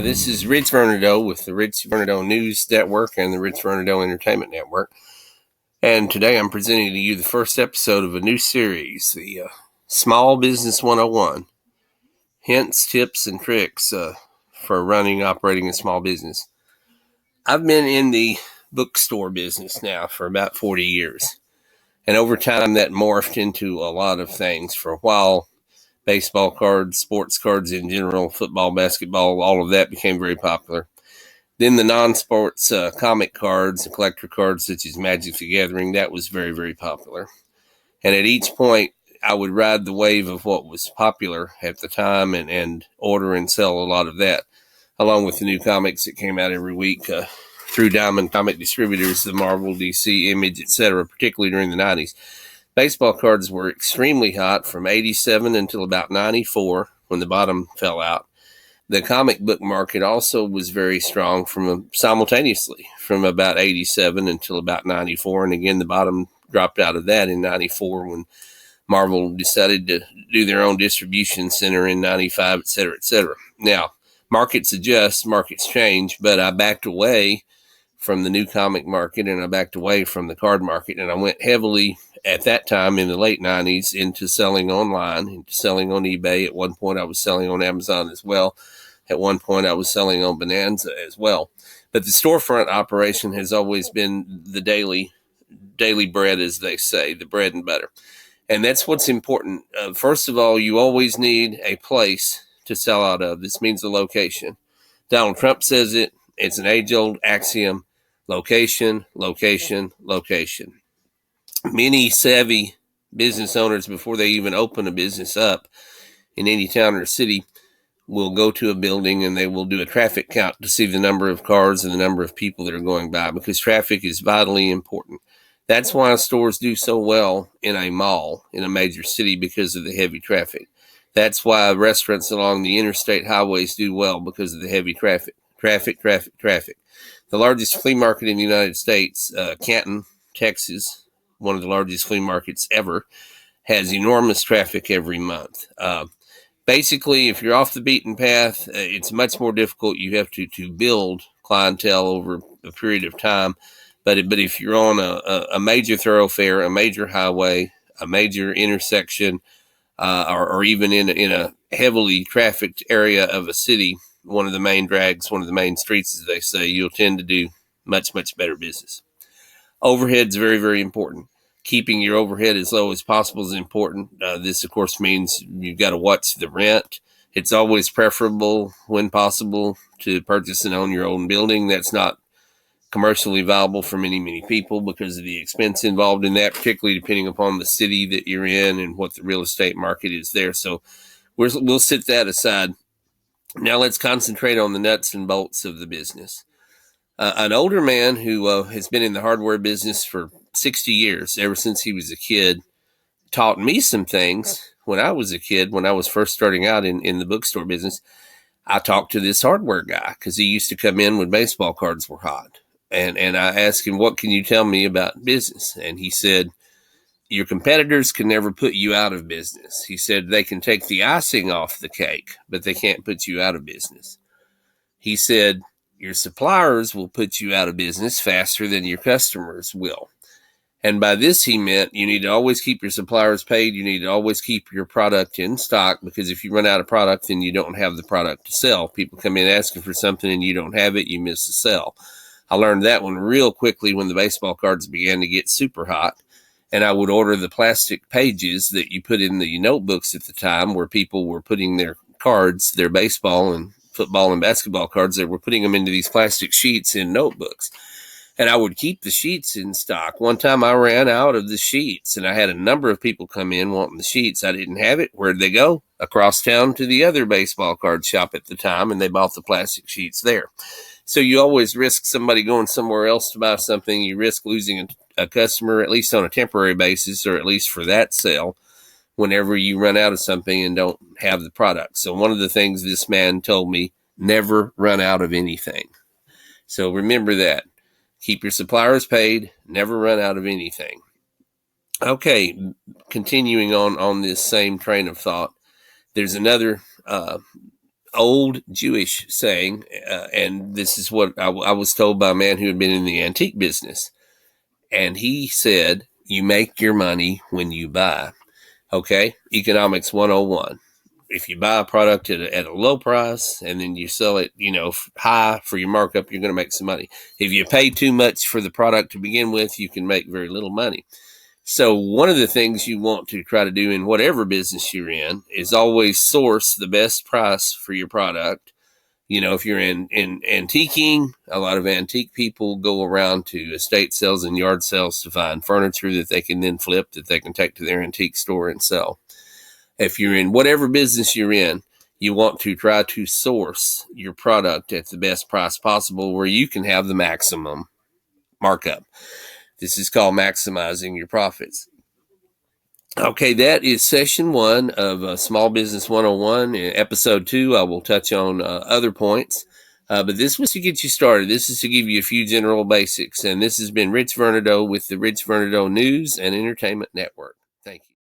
This is Rich Vernadeau with the Rich Vernadeau News Network and the Rich Vernadeau Entertainment Network. And today I'm presenting to you the first episode of a new series, the Small Business 101, hints, tips, and tricks for running and operating a small business. I've been in the bookstore business now for about 40 years. And over time that morphed into a lot of things. For a while, baseball cards, sports cards in general, football, basketball, all of that became very popular. Then the non-sports comic cards and collector cards such as Magic the Gathering, that was very, very popular. And at each point, I would ride the wave of what was popular at the time and order and sell a lot of that, along with the new comics that came out every week through Diamond Comic Distributors, the Marvel, DC, Image, etc., particularly during the 90s. Baseball cards were extremely hot from 87 until about 94 when the bottom fell out. The comic book market also was very strong simultaneously from about 87 until about 94. And again, the bottom dropped out of that in 94 when Marvel decided to do their own distribution center in 95, et cetera, et cetera. Now, markets adjust, markets change, but I backed away from the new comic market and I backed away from the card market, and I went heavily at that time in the late 90s into selling online, into selling on eBay. At one point I was selling on Amazon as well. At one point I was selling on Bonanza as well. But the storefront operation has always been the daily bread, as they say, the bread and butter. And that's what's important. First of all, you always need a place to sell out of. This means a location. Donald Trump says it. It's an age-old axiom. Location, location, location. Many savvy business owners, before they even open a business up in any town or city, will go to a building and they will do a traffic count to see the number of cars and the number of people that are going by, because traffic is vitally important. That's why stores do so well in a mall, in a major city, because of the heavy traffic. That's why restaurants along the interstate highways do well, because of the heavy traffic. Traffic. The largest flea market in the United States, Canton, Texas, one of the largest flea markets ever, has enormous traffic every month. Basically, if you're off the beaten path, it's much more difficult. You have to build clientele over a period of time. But if you're on a major thoroughfare, a major highway, a major intersection, or even in a heavily trafficked area of a city, one of the main drags, one of the main streets, as they say, you'll tend to do much, much better business. Overhead's very, very important. Keeping your overhead as low as possible is important. This, of course, means you've got to watch the rent. It's always preferable, when possible, to purchase and own your own building. That's not commercially viable for many, many people because of the expense involved in that, particularly depending upon the city that you're in and what the real estate market is there. So we'll set that aside. Now let's concentrate on the nuts and bolts of the business. An older man who has been in the hardware business for 60 years, ever since he was a kid, taught me some things when I was a kid, when I was first starting out in the bookstore business. I talked to this hardware guy because he used to come in when baseball cards were hot. And I asked him, what can you tell me about business? And he said, your competitors can never put you out of business. He said they can take the icing off the cake, but they can't put you out of business. He said, your suppliers will put you out of business faster than your customers will. And by this, he meant you need to always keep your suppliers paid. You need to always keep your product in stock, because if you run out of product, then you don't have the product to sell. People come in asking for something and you don't have it, you miss the sell. I learned that one real quickly when the baseball cards began to get super hot. And I would order the plastic pages that you put in the notebooks at the time, where people were putting their cards, their baseball and football and basketball cards, they were putting them into these plastic sheets in notebooks. And I would keep the sheets in stock. One time I ran out of the sheets, and I had a number of people come in wanting the sheets. I didn't have it. Where'd they go? Across town to the other baseball card shop at the time, and they bought the plastic sheets there. So you always risk somebody going somewhere else to buy something. You risk losing a customer, at least on a temporary basis, or at least for that sale, whenever you run out of something and don't have the product. So one of the things this man told me, never run out of anything. So remember that. Keep your suppliers paid, never run out of anything. Okay, continuing on this same train of thought, there's another old Jewish saying, and this is what I was told by a man who had been in the antique business. And he said, you make your money when you buy. Okay, Economics 101. If you buy a product at a low price and then you sell it, high for your markup, you're going to make some money. If you pay too much for the product to begin with, you can make very little money. So one of the things you want to try to do in whatever business you're in is always source the best price for your product. If you're in antiquing, a lot of antique people go around to estate sales and yard sales to find furniture that they can then flip, that they can take to their antique store and sell. If you're in whatever business you're in, you want to try to source your product at the best price possible where you can have the maximum markup. This is called maximizing your profits. Okay, that is session 1 of Small Business 101. In episode 2, I will touch on other points. But this was to get you started. This is to give you a few general basics. And this has been Rich Vernadeau with the Rich Vernadeau News and Entertainment Network. Thank you.